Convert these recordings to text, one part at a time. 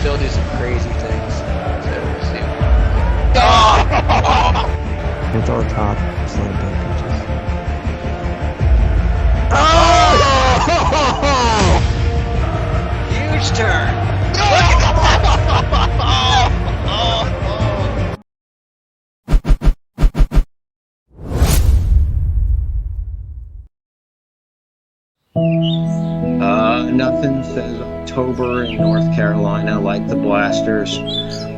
still do some crazy things. So we'll see. It's on top. Slam dunk pitches. Huge turn. Nothing says October in North Carolina like the Blasters.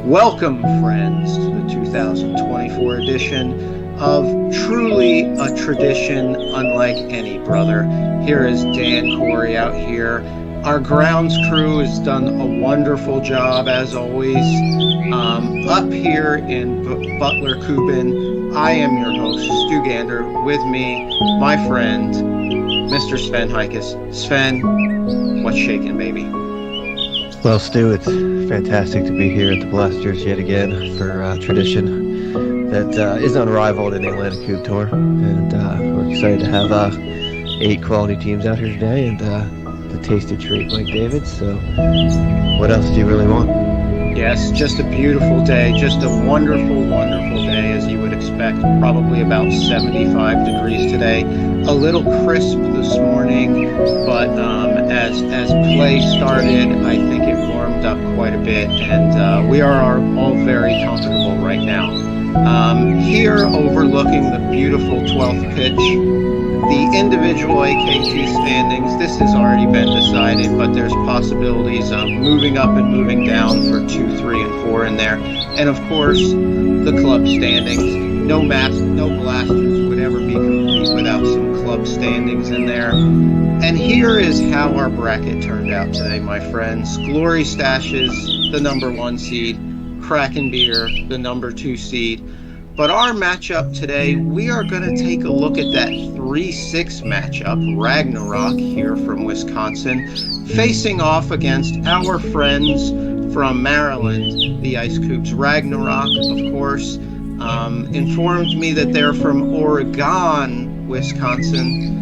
Welcome, friends, to the 2024 edition of Truly a Tradition Unlike Any, brother. Here is Dan Corey out here. Our grounds crew has done a wonderful job, as always. Up here in Butler, Kubbin, I am your host, Stu Gander. With me, my friend, Mr. Sven Heikus. Sven, what's shaking, baby? Well, Stu, it's fantastic to be here at the Blasters yet again for tradition that is unrivaled in the Atlantic Coupe Tour. And we're excited to have 8 quality teams out here today and the tasty treat, Mike David. So what else do you really want? Yes, just a beautiful day, just a wonderful, wonderful day, as you would expect. Probably about 75 degrees today. A little crisp this morning, but as play started, I think it warmed up quite a bit, and we are all very comfortable right now. Here, overlooking the beautiful 12th pitch, the individual AKT standings, this has already been decided, but there's possibilities of moving up and moving down for 2, 3, and 4 in there. And of course, the club standings. No Blasters would ever be complete without some club standings in there. And here is how our bracket turned out today, my friends. Glory Stashes, the number 1 seed. Kraken Beer, the number 2 seed. But our matchup today, we are going to take a look at that 3-6 matchup, Ragnarok here from Wisconsin, facing off against our friends from Maryland, the Ice Kubbs. Ragnarok, of course, informed me that they're from Oregon, Wisconsin,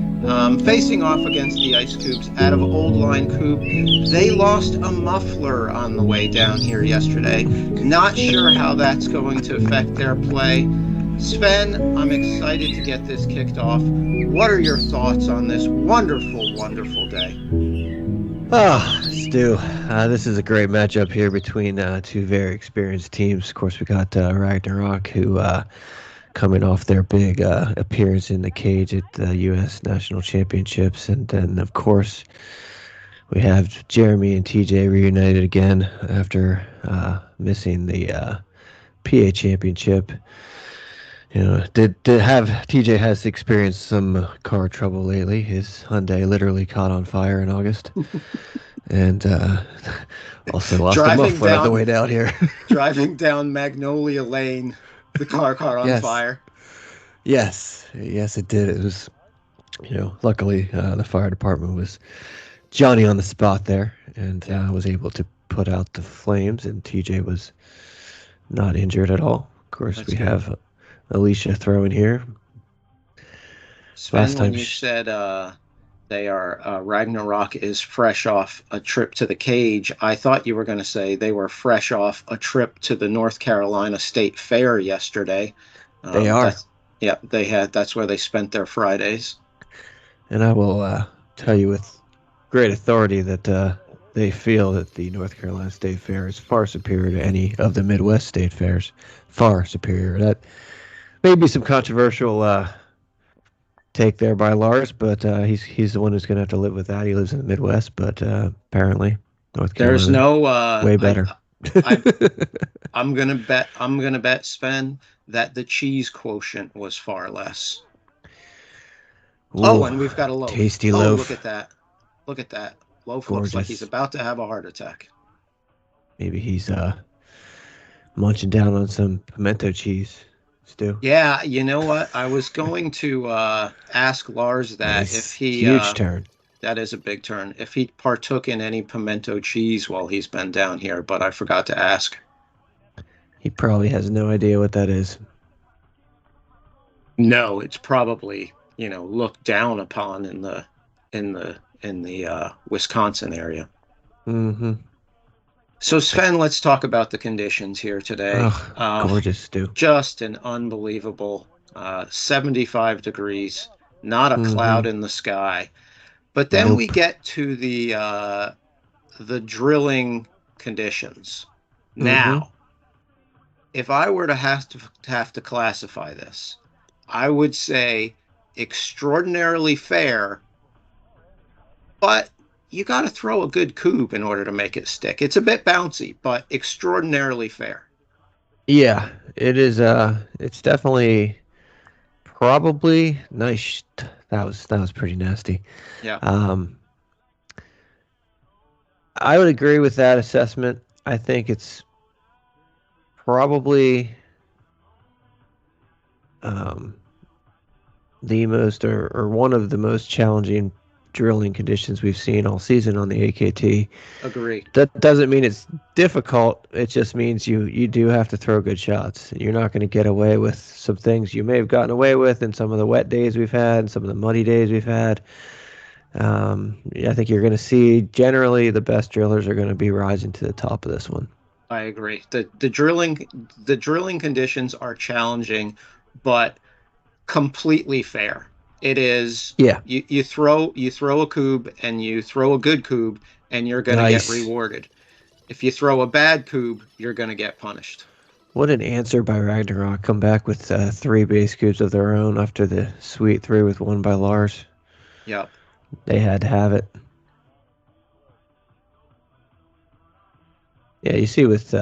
facing off against the Ice Kubbs out of Old Line Coupe. They lost a muffler on the way down here yesterday. Not sure how that's going to affect their play. Sven, I'm excited to get this kicked off. What are your thoughts on this wonderful, wonderful day? Stu, this is a great matchup here between 2 very experienced teams. Of course, we got Ragnarok, who coming off their big appearance in the cage at the U.S. National Championships. And then, of course, we have Jeremy and TJ reunited again after missing the PA Championship. You know, TJ has experienced some car trouble lately. His Hyundai literally caught on fire in August. And also lost a muffler on the way down here. Driving down Magnolia Lane, the car caught on fire. Yes, it did. It was, luckily the fire department was Johnny on the spot there and was able to put out the flames, and TJ was not injured at all. Of course, That's we good. Have Alicia throwing here. Sven, when you said they are Ragnarok is fresh off a trip to the cage, I thought you were going to say they were fresh off a trip to the North Carolina State Fair yesterday. They are. That's where they spent their Fridays. And I will tell you with great authority that they feel that the North Carolina State Fair is far superior to any of the Midwest state fairs. Far superior. That may be some controversial take there by Lars, but he's the one who's going to have to live with that. He lives in the Midwest, but apparently North Carolina. There's no way better. I'm gonna bet Sven that the cheese quotient was far less. Ooh, and we've got a loaf. Tasty loaf. Look at that. Loaf Gorgeous. Looks like he's about to have a heart attack. Maybe he's munching down on some pimento cheese. Stu. Yeah, you know what? I was going to ask Lars that nice. If he huge turn. That is a big turn. If he partook in any pimento cheese while he's been down here, but I forgot to ask. He probably has no idea what that is. No, it's probably, looked down upon in the Wisconsin area. Mm-hmm. So Sven, let's talk about the conditions here today. Oh, gorgeous, Stu. Just an unbelievable 75 degrees, not a cloud in the sky. But then we Nope. get to the drilling conditions. Mm-hmm. Now, if I were to have to classify this, I would say extraordinarily fair, but you got to throw a good Kubb in order to make it stick. It's a bit bouncy, but extraordinarily fair. Yeah, it is. It's definitely probably nice. That was pretty nasty. Yeah, Um, I would agree with that assessment. I think it's probably um, the most or one of the most challenging drilling conditions we've seen all season on the AKT. agree. That doesn't mean it's difficult. It just means you do have to throw good shots. You're not going to get away with some things you may have gotten away with in some of the wet days we've had, and some of the muddy days we've had. I think you're going to see generally the best drillers are going to be rising to the top of this one. I agree. The drilling conditions are challenging, but completely fair. It is Yeah, you throw a Kubb and you throw a good Kubb and you're going to get nice. rewarded. If you throw a bad Kubb, you're going to get punished. What an answer by Ragnarok. Come back with 3 base cubes of their own after the sweet 3 with 1 by Lars. Yep. They had to have it. Yeah, you see with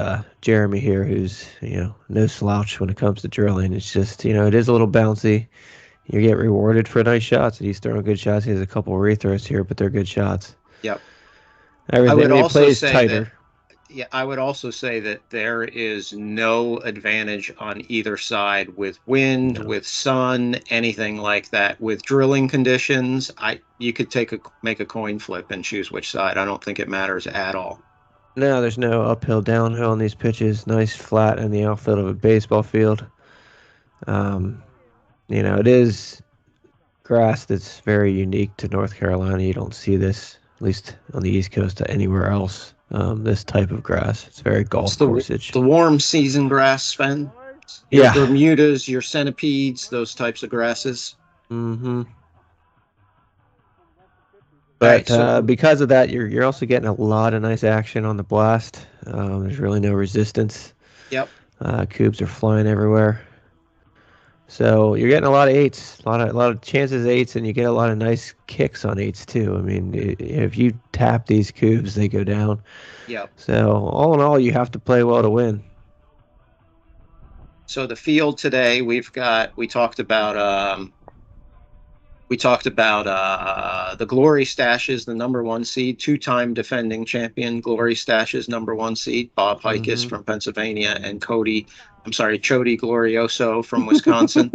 Jeremy here, who's, no slouch when it comes to drilling. It's just, it is a little bouncy. You get rewarded for nice shots, and he's throwing good shots. He has a couple of rethrows here, but they're good shots. Yep. Everything he plays tighter. Yeah, I would also say that there is no advantage on either side with wind, with sun, anything like that. With drilling conditions, you could make a coin flip and choose which side. I don't think it matters at all. No, there's no uphill, downhill on these pitches. Nice flat in the outfield of a baseball field. It is grass that's very unique to North Carolina. You don't see this, at least on the East Coast, anywhere else. This type of grass. It's very golf course-ish. The warm season grass, Sven. Yeah. Your Bermudas, your centipedes, those types of grasses. Mm-hmm. But because of that, you're also getting a lot of nice action on the blast. There's really no resistance. Yep. Cubes are flying everywhere. So you're getting a lot of 8s, a lot of chances 8s, and you get a lot of nice kicks on 8s too. I mean, if you tap these cubes, they go down. Yep. So all in all, you have to play well to win. So the field today, we talked about the Glory Stashes, the number 1 seed, 2-time defending champion Glory Stashes, number 1 seed, Bob Hikus from Pennsylvania, and Chody Glorioso from Wisconsin.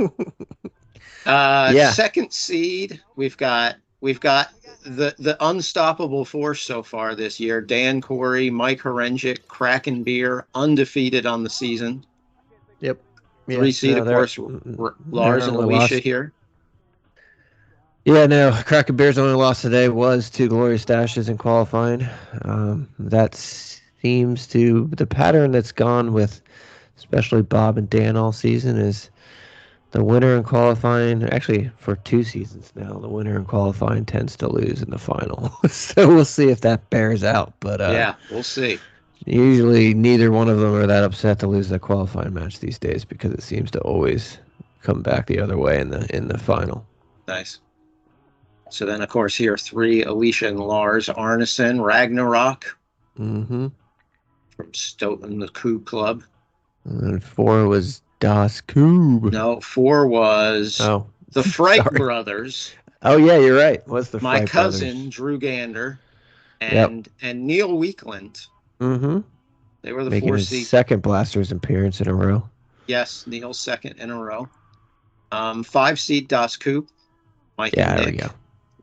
Yeah. Second seed, we've got the unstoppable force so far this year: Dan Corey, Mike Horengic, Kraken Beer, undefeated on the season. Yep. 3 seed, of course, Lars and Alicia here. Yeah, no, Kraken Beer's only loss today was to Glory Stashes in qualifying. That seems to the pattern that's gone with, especially Bob and Dan all season, is the winner in qualifying. Actually, for 2 seasons now, the winner in qualifying tends to lose in the final. So we'll see if that bears out. But yeah, we'll see. Usually, neither one of them are that upset to lose that qualifying match these days because it seems to always come back the other way in the final. Nice. So then, of course, here 3, Alicia and Lars Arneson, Ragnarok Mm-hmm. from Stoughton, the Kubb Club. And 4 was Das Kubb. No, 4 was the Fright Brothers. Oh, yeah, you're right. What's the My Fright cousin, Brothers? Drew Gander, and Neil Weekland. Mm-hmm. They were the Making 4 his seed. second Blasters appearance in a row. Yes, Neil's second in a row. 5 seed Das Kubb. Mike and There Nick. we go.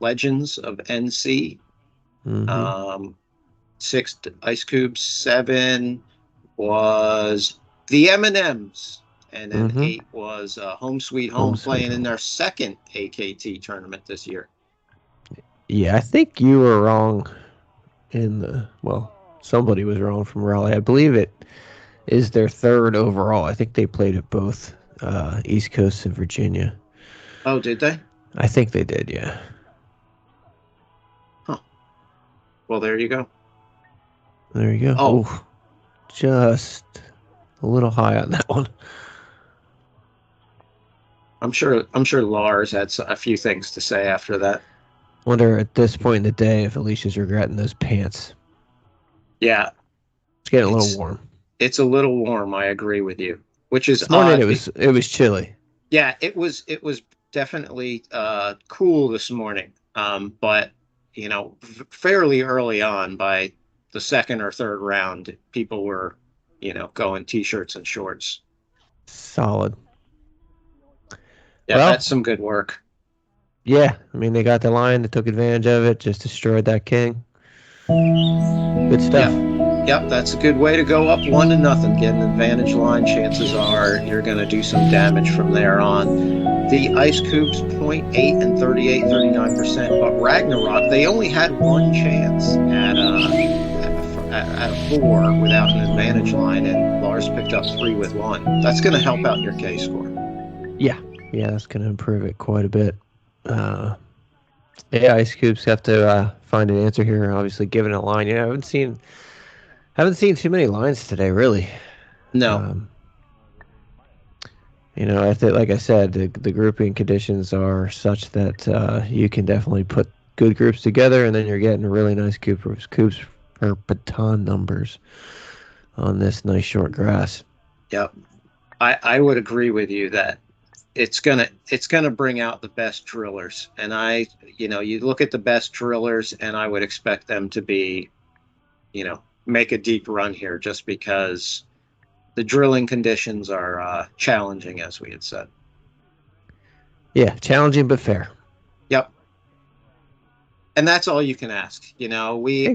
Legends of NC. Mm-hmm. 6 Ice Kubbs. 7 was the M&Ms. And then 8 was Home Sweet Home playing in their second AKT tournament this year. Yeah, I think you were wrong in somebody was wrong from Raleigh. I believe it is their third overall. I think they played at both East Coast and Virginia. Oh, did they? I think they did, yeah. Huh. Well, there you go. There you go. Oh. Ooh, just a little high on that one. I'm sure Lars had a few things to say after that. Wonder at this point in the day if Alicia's regretting those pants. Yeah. It's getting a little warm. It's a little warm, I agree with you. Which is this morning odd. it was chilly. Yeah, it was definitely cool this morning. But fairly early on, by the second or third round, people were, going t-shirts and shorts. Solid. Yeah, well, that's some good work. Yeah, I mean, they got the line, they took advantage of it, just destroyed that king. Good stuff. Yep, that's a good way to go up 1-0. Get an advantage line. Chances are you're going to do some damage from there on. The Ice Kubbs 0.8 and 39%, but Ragnarok, they only had one chance at a 4 without an advantage line, and Lars picked up 3 with 1. That's going to help out your K score. Yeah, that's going to improve it quite a bit. Yeah, Ice Kubbs have to find an answer here. Obviously, given a line, I haven't seen too many lines today, really. No. I think, like I said, the grouping conditions are such that you can definitely put good groups together, and then you're getting really nice Kubbs or baton numbers on this nice short grass. Yep, I would agree with you that it's gonna bring out the best drillers, and you look at the best drillers, and I would expect them to be, make a deep run here, just because the drilling conditions are challenging, as we had said. Yeah, challenging but fair. Yep. And that's all you can ask. We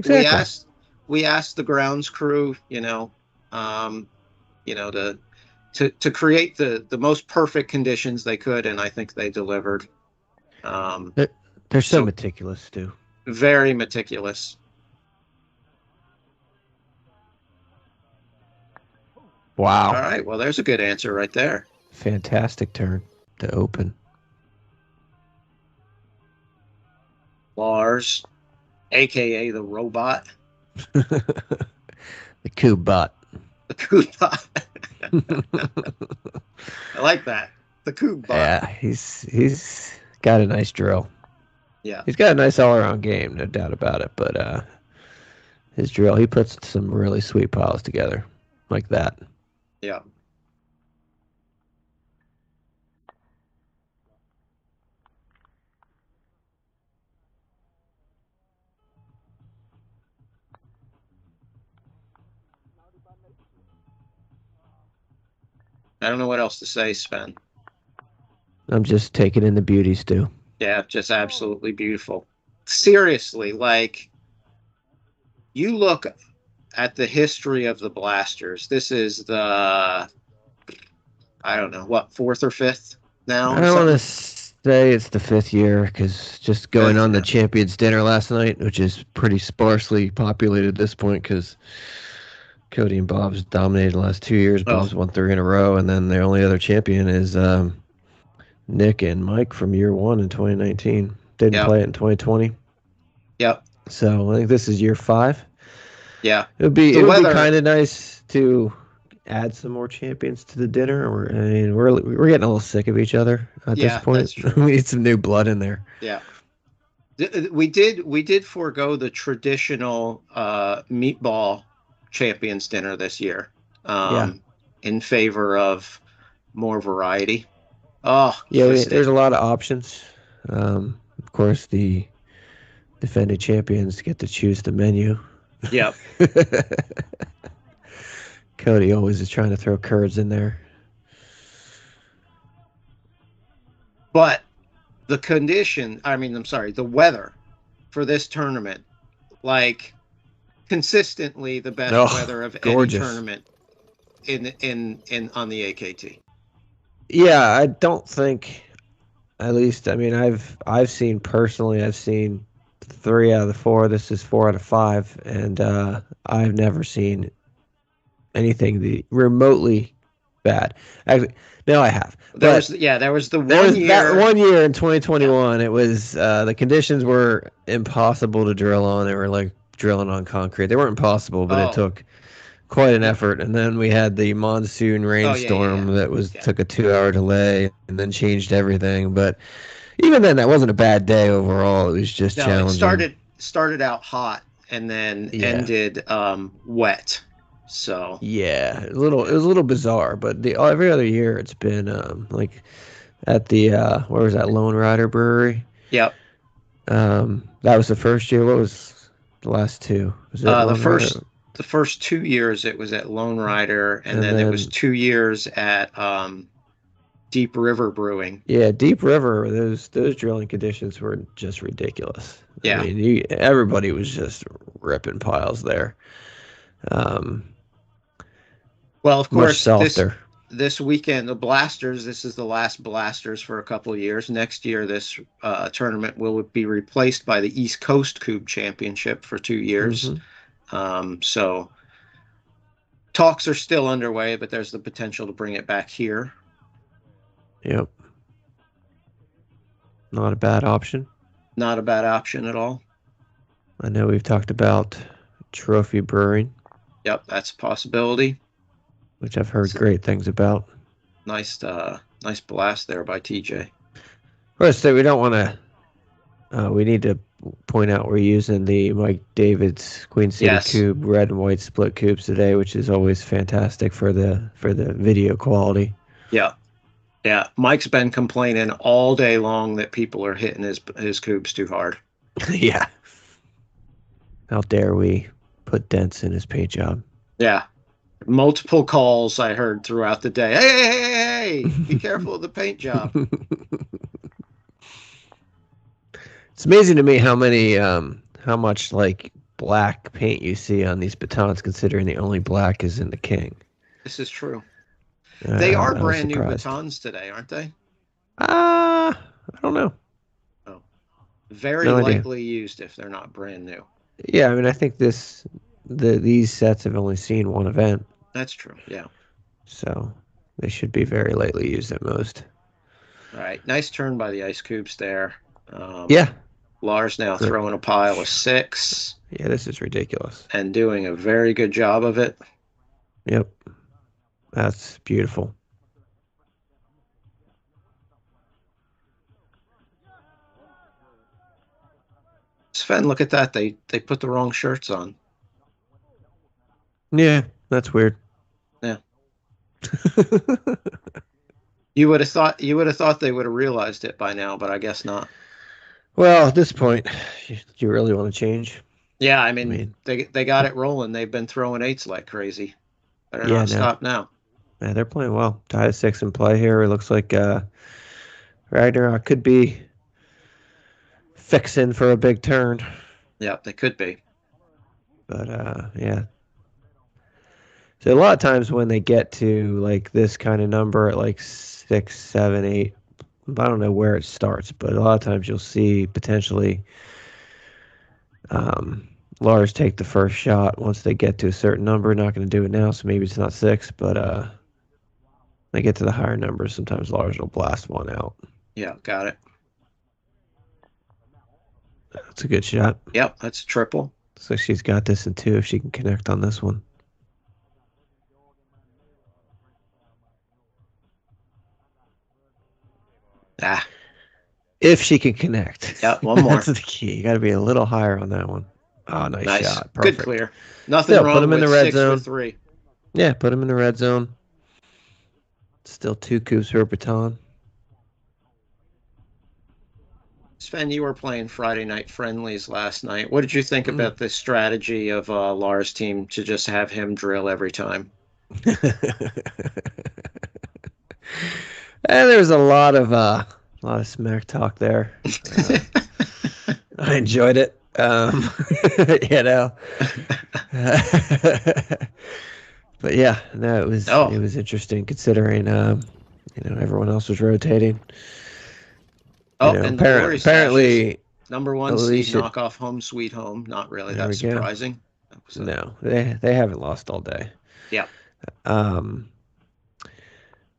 asked the grounds crew, to create the most perfect conditions they could, and I think they delivered. They're so meticulous, too. Very meticulous. Wow. All right. Well, there's a good answer right there. Fantastic turn to open. Lars, a.k.a. the robot. The Kubb bot. The Kubb bot. I like that. The Kubb bot. Yeah, he's got a nice drill. Yeah. He's got a nice all-around game, no doubt about it. But his drill, he puts some really sweet piles together like that. Yeah. I don't know what else to say, Sven. I'm just taking in the beauty, Stu. Yeah, just absolutely beautiful. Seriously, you look at the history of the blasters. This is the, I don't know, what, 4th or 5th now? I don't want to say it's the 5th year, because just going on the Champions Dinner last night, which is pretty sparsely populated at this point, because Cody and Bob's dominated the last 2 years. Bob's won 3 in a row, and then the only other champion is Nick and Mike from year 1 in 2019. Didn't play it in 2020. Yep. So I think this is year 5. Yeah. It would be kind of nice to add some more champions to the dinner. We're getting a little sick of each other at this point. That's true. We need some new blood in there. Yeah. We did forego the traditional meatball champions dinner this year in favor of more variety. Oh, yeah, there's a lot of options. Of course, the defending champions get to choose the menu. Yep. Cody always is trying to throw curds in there. But the weather for this tournament, consistently the best weather of any tournament in on the AKT. Yeah, I don't think, at least, I've seen 3 out of the 4. This is 4 out of 5, and I've never seen anything remotely bad. Actually, no, I have. There but was the there one was year. that 1 year in 2021. It was the conditions were impossible to drill on. They were like drilling on concrete. They weren't impossible, but it took quite an effort. And then we had the monsoon rainstorm that took a 2-hour delay and then changed everything. But even then, that wasn't a bad day overall. It was just challenging. It started out hot and then ended wet. So it was a little bizarre. But every other year it's been like at the where was that, Lone Rider Brewery? Yep. That was the first year. What was the last two? Was it the first 2 years it was at Lone Rider, and then it was 2 years at Deep River Brewing. Yeah, Deep River. Those drilling conditions were just ridiculous. Yeah, I mean, everybody was just ripping piles there. Well, of course, much softer. This weekend, the Blasters. This is the last Blasters for a couple of years. Next year, this tournament will be replaced by the East Coast Kubb Championship for 2 years. So talks are still underway, but there's the potential to bring it back here. Yep. Not a bad option. Not a bad option at all. I know we've talked about Trophy Brewing. Yep, that's a possibility. Which I've heard great things about. Nice blast there by TJ. First, we don't want to. We need to point out we're using the Mike David's Queen City Kubb red and white split cubes today, which is always fantastic for the video quality. Yeah. Mike's been complaining all day long that people are hitting his cubes too hard. Yeah. How dare we put dents in his paint job? Yeah. Multiple calls I heard throughout the day. Hey, be careful of the paint job. It's amazing to me how much like black paint you see on these batons, considering the only black is in the King. This is true. They are brand new batons today, aren't they? I don't know. Oh, very likely used if they're not brand new. Yeah, I mean, I think these sets have only seen one event. That's true, yeah. So they should be very lightly used at most. All right, nice turn by the Ice Kubbs there. Lars now throwing a pile of 6. Yeah, this is ridiculous. And doing a very good job of it. Yep. That's beautiful. Sven, look at that. They put the wrong shirts on. Yeah, that's weird. Yeah. You would have thought they would have realized it by now, but I guess not. Well, at this point, do you really want to change? Yeah, I mean they got it rolling. They've been throwing 8s like crazy. Better not stop now. Yeah, they're playing well. Tied 6 in play here. It looks like Ragnarok could be fixing for a big turn. Yeah, they could be. But yeah. So a lot of times when they get to like this kind of number at like 6, 7, 8, I don't know where it starts, but a lot of times you'll see potentially Lars take the first shot once they get to a certain number. Not going to do it now, so maybe it's not 6, but they get to the higher numbers. Sometimes Lars will blast one out. Yeah, got it. That's a good shot. Yep, that's a triple. So she's got this in 2 if she can connect on this one. If she can connect. Yeah, one more. That's the key. You got to be a little higher on that one. Oh, nice shot. Perfect. Good clear. Nothing wrong put him with in the red 6 zone. for 3. Yeah, put him in the red zone. Still 2 Kubbs per baton. Sven, you were playing Friday night friendlies last night. What did you think about this strategy of Lars' team to just have him drill every time? And there's a lot of smack talk there. I enjoyed it. You know. But yeah, no, it was interesting considering everyone else was rotating. And apparently Number one seed, Alicia, knock off home sweet home. Not really there that we go. surprising. No, they haven't lost all day. Yeah. Um,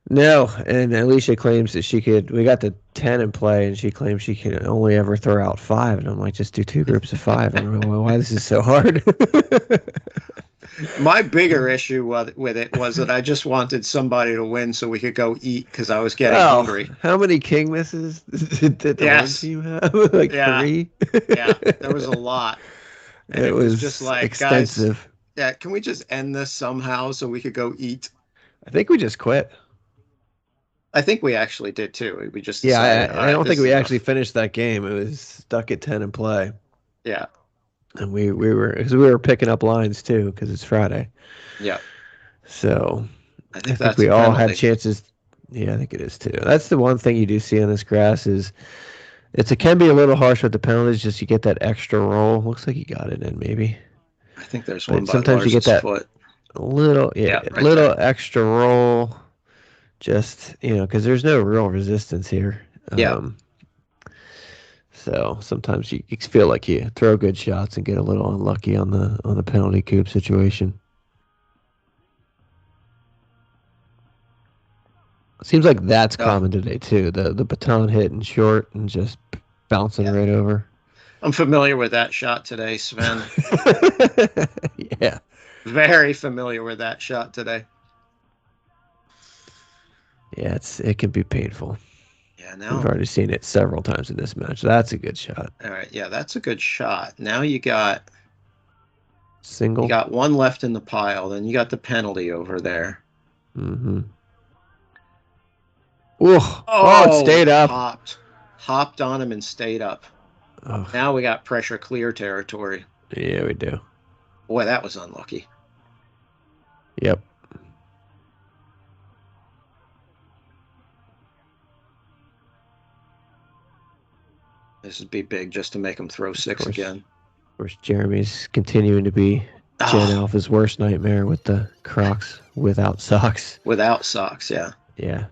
no, and Alicia claims that she could. We got the 10 in play, and she claims she can only ever throw out 5. And I'm like, just do 2 groups of 5. I don't know why this is so hard. My bigger issue with it was that I just wanted somebody to win so we could go eat because I was getting hungry. How many king misses did the one team have? Like 3? Yeah, there was a lot. And it was just like, extensive. Guys, yeah, can we just end this somehow so we could go eat? I think we just quit. I think we actually did too. We just decided, I don't think we actually finished that game. It was stuck at 10 in play. Yeah. And we were picking up lines too because it's Friday. Yeah. So I think we all had chances. Yeah, I think it is too. That's the one thing you do see on this grass is it can be a little harsh with the penalties. Just you get that extra roll. Looks like you got it in maybe. I think there's one. But sometimes you get that foot. Little extra roll. Just because there's no real resistance here. So sometimes you feel like you throw good shots and get a little unlucky on the penalty coop situation. Seems like that's common today too. The baton hitting short and just bouncing right over. I'm familiar with that shot today, Sven. Yeah. Very familiar with that shot today. Yeah, it can be painful. Yeah, now we've already seen it several times in this match. That's a good shot. All right, yeah, that's a good shot. Now you got single. You got one left in the pile. Then you got the penalty over there. Mm-hmm. Oh, it stayed up. Hopped on him and stayed up. Oh. Now we got pressure clear territory. Yeah, we do. Boy, that was unlucky. Yep. This would be big just to make him throw 6 again. Of course, Jeremy's continuing to be Gen Alpha's worst nightmare with the Crocs without socks. Without socks, yeah. Yeah.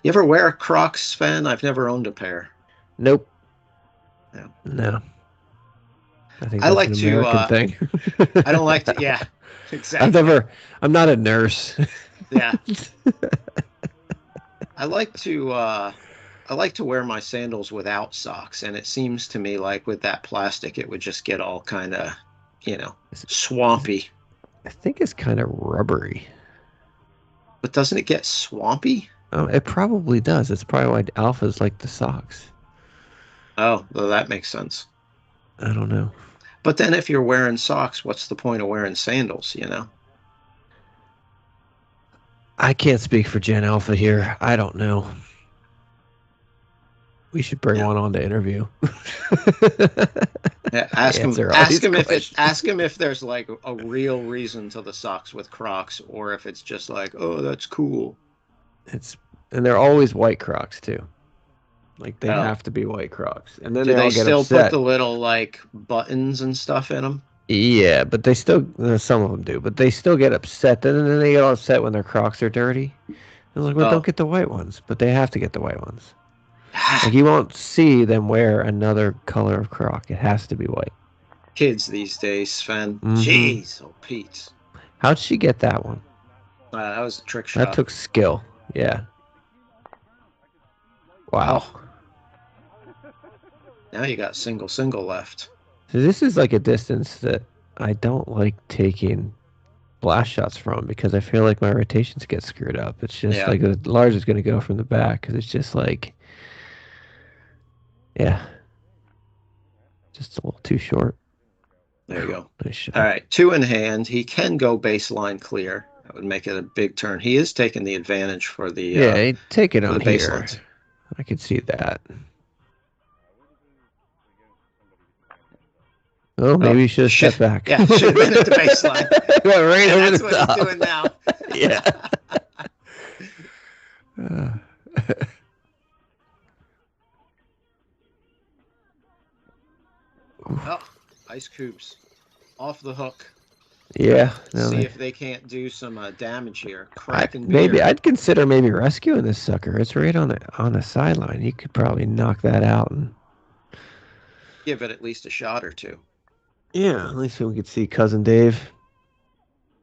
You ever wear Crocs, Sven? I've never owned a pair. Nope. No. I think that's an American thing. I don't like to. Yeah, exactly. I'm not a nurse. Yeah. I like to wear my sandals without socks, and it seems to me like with that plastic, it would just get all kind of, swampy. I think it's kind of rubbery. But doesn't it get swampy? Oh, it probably does. It's probably why alphas like the socks. Oh, well, that makes sense. I don't know. But then if you're wearing socks, what's the point of wearing sandals, I can't speak for Gen Alpha here. I don't know. We should bring one on to interview. Yeah, ask him if there's like a real reason to the socks with Crocs, or if it's just like, oh, that's cool. And they're always white Crocs too. Like they have to be white Crocs. And then do they get still upset. Put the little like buttons and stuff in them? Yeah, but they still, some of them do, but they still get upset. Then they get all upset when their Crocs are dirty. I was like, well, don't get the white ones, but they have to get the white ones. Like you won't see them wear another color of Croc. It has to be white. Kids these days, Sven. Mm-hmm. Jeez, oh Pete. How'd she get that one? That was a trick shot. That took skill. Yeah. Wow. Now you got single left. So this is like a distance that I don't like taking blast shots from because I feel like my rotations get screwed up. It's just like the large is going to go from the back because it's just like, just a little too short. There you go. Nice shot. All right, 2 in hand. He can go baseline clear. That would make it a big turn. He is taking the advantage for the he'd take it on the here. baselines. I could see that. Oh, maybe you should have stepped back. Yeah, should have been at the baseline. Went right over that's the what top. he's doing now. Yeah. Ice Kubbs off the hook. Yeah. See if they can't do some damage here. Maybe I'd consider rescuing this sucker. It's right on the sideline. You could probably knock that out. give it at least a shot or two. Yeah, at least we could see Cousin Dave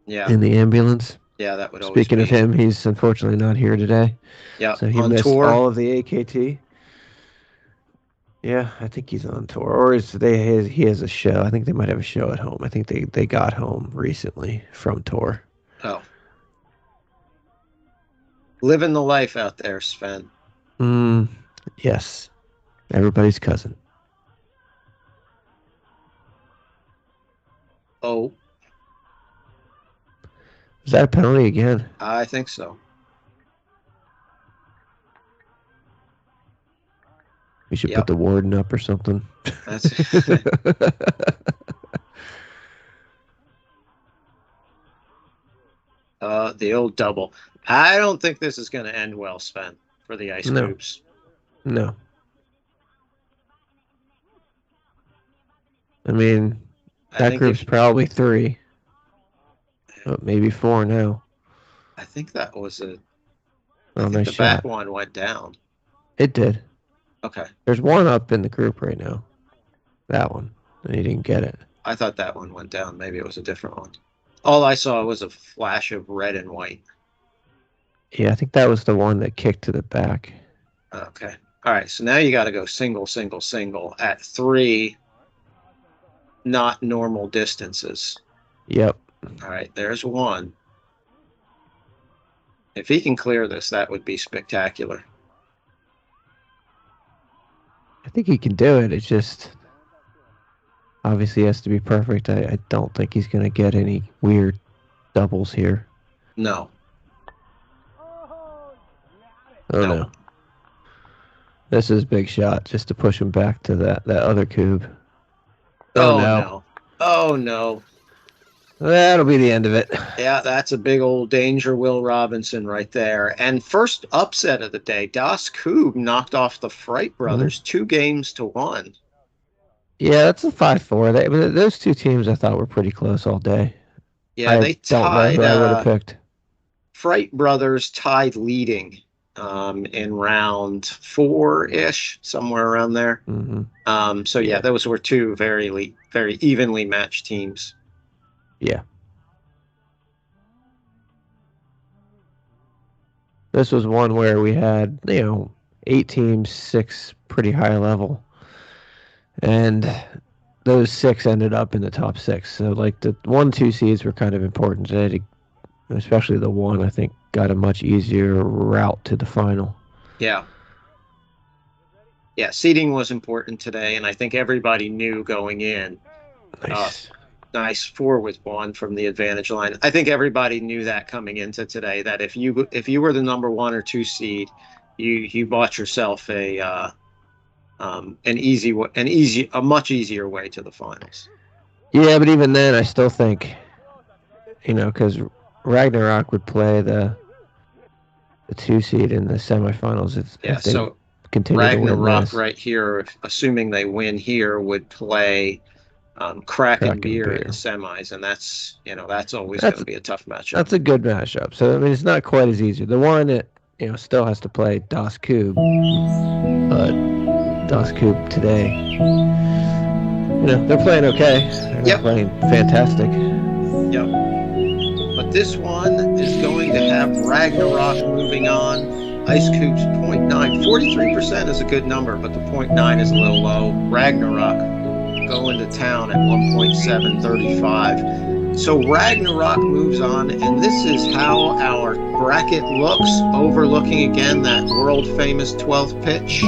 Yeah, in the ambulance. yeah, that would always Speaking be. of him, he's unfortunately not here today. Yeah, So he on missed tour. all of the AKT. Yeah, I think he's on tour, or he has a show. I think they might have a show at home. I think they got home recently from tour. Oh, living the life out there, Sven. Yes, everybody's cousin. Oh, Is that a penalty again? I think so. We should Yep. put the warden up or something. That's the old double. I don't think this is going to end well, Sven, for the Ice No. Kubbs. No. I mean, that group's probably 3. Maybe 4 now. I think that was I Oh, think nice the shot. back one went down. It did. Okay. There's one up in the group right now. That one. And he didn't get it. I thought that one went down. Maybe it was a different one. All I saw was a flash of red and white. Yeah, I think that was the one that kicked to the back. Okay. All right. So now you got to go single, single, single at 3 not normal distances. Yep. All right. There's one. If he can clear this, that would be spectacular. I think he can do it. It's just obviously has to be perfect. I don't think he's going to get any weird doubles here. No. Oh, no. This is a big shot just to push him back to that other Kubb. Oh, no. Oh, no. That'll be the end of it. Yeah, that's a big old danger, Will Robinson, right there. And first upset of the day, Das Kubb knocked off the Fright Brothers 2-1. Yeah, that's a 5-4. Those two teams I thought were pretty close all day. Yeah, they tied. I would have picked. Fright Brothers tied leading in round 4-ish, somewhere around there. Mm-hmm. So yeah, those were two very evenly matched teams. Yeah. This was one where we had, 8 teams, 6 pretty high level. And those 6 ended up in the top 6. So, like, the 1-2 seeds were kind of important today, especially the 1, I think, got a much easier route to the final. Yeah. Yeah, seeding was important today, and I think everybody knew going in. Nice 4-1 from the advantage line. I think everybody knew that coming into today, that if you were the number 1 or 2 seed, you bought yourself a much easier way to the finals. Yeah, but even then, I still think, because Ragnarok would play the 2 seed in the semifinals. So Ragnarok right here, assuming they win here, would play Kraken Beer in the semis, and that's always going to be a tough matchup. That's a good matchup. So I mean, it's not quite as easy. The one that still has to play Das Kubb, but Das Kubb today, they're playing okay. They're not playing fantastic. Yep. But this one is going to have Ragnarok moving on. Ice Kubb's 0.9. 43% is a good number, but the 0.9 is a little low. Ragnarok going to town at 1.735. So Ragnarok moves on, and this is how our bracket looks, overlooking again that world famous 12th pitch.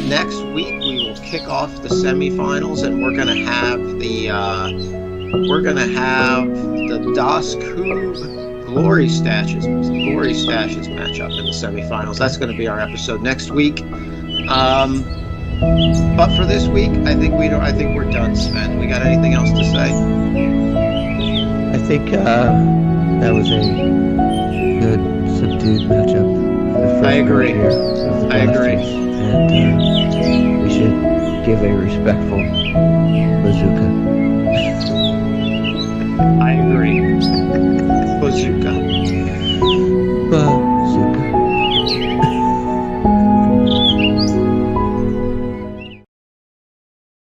Next week we will kick off the semifinals, and we're gonna have the Das Kubb Glory Stashes matchup in the semifinals. That's going to be our episode next week. But for this week, I think we're done, Sven. We got anything else to say? I think that was a good subdued matchup for the first I agree. And we should give a respectful